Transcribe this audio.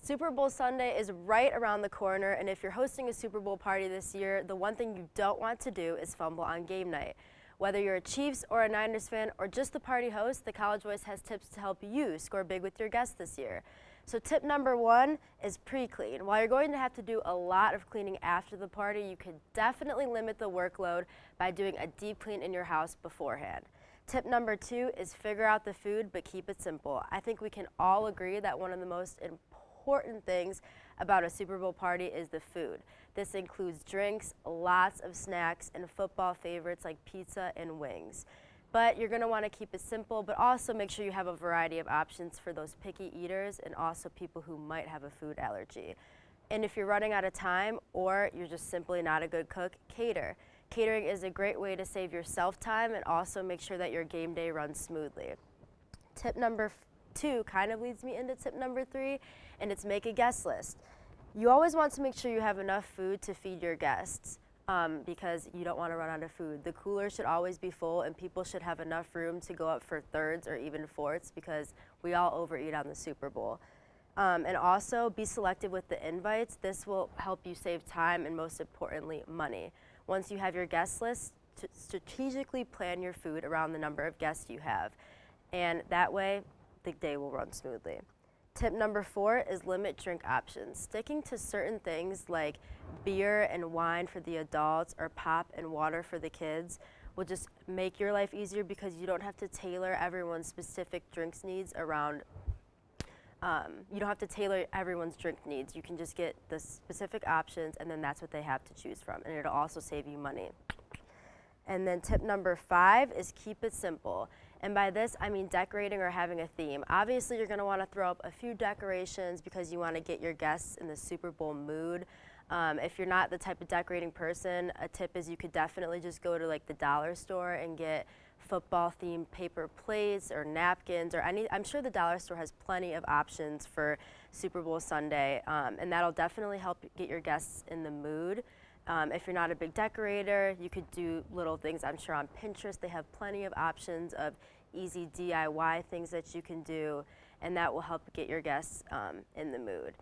Super Bowl Sunday is right around the corner, and if you're hosting a Super Bowl party this year, the one thing you don't want to do is fumble on game night. Whether you're a Chiefs or a Niners fan or just the party host, the College Voice has tips to help you score big with your guests this year. So tip number one is pre-clean. While you're going to have to do a lot of cleaning after the party, you can definitely limit the workload by doing a deep clean in your house beforehand. Tip number two is figure out the food, but keep it simple. I think we can all agree that one of the most important things about a Super Bowl party is the food. This includes drinks, lots of snacks, and football favorites like pizza and wings. But you're going to want to keep it simple, but also make sure you have a variety of options for those picky eaters and also people who might have a food allergy. And if you're running out of time or you're just simply not a good cook, cater. Catering is a great way to save yourself time and also make sure that your game day runs smoothly. Tip number two kind of leads me into tip number three, and it's make a guest list. You always want to make sure you have enough food to feed your guests. Because you don't want to run out of food. The cooler should always be full, and people should have enough room to go up for thirds or even fourths because we all overeat on the Super Bowl. And also be selective with the invites. This will help you save time and most importantly, money. Once you have your guest list, strategically plan your food around the number of guests you have. And that way, the day will run smoothly. Tip number four is limit drink options. Sticking to certain things like beer and wine for the adults or pop and water for the kids will just make your life easier because you don't have to tailor everyone's specific drinks needs around, you don't have to tailor everyone's drink needs. You can just get the specific options and then that's what they have to choose from, and it'll also save you money. And then tip number five is keep it simple. And by this, I mean decorating or having a theme. Obviously, you're going to want to throw up a few decorations because you want to get your guests in the Super Bowl mood. If you're not the type of decorating person, a tip is you could definitely just go to like the dollar store and get football-themed paper plates or napkins or any. I'm sure the dollar store has plenty of options for Super Bowl Sunday, and that'll definitely help get your guests in the mood. If you're not a big decorator, you could do little things. I'm sure on Pinterest they have plenty of options of easy DIY things that you can do, and that will help get your guests in the mood.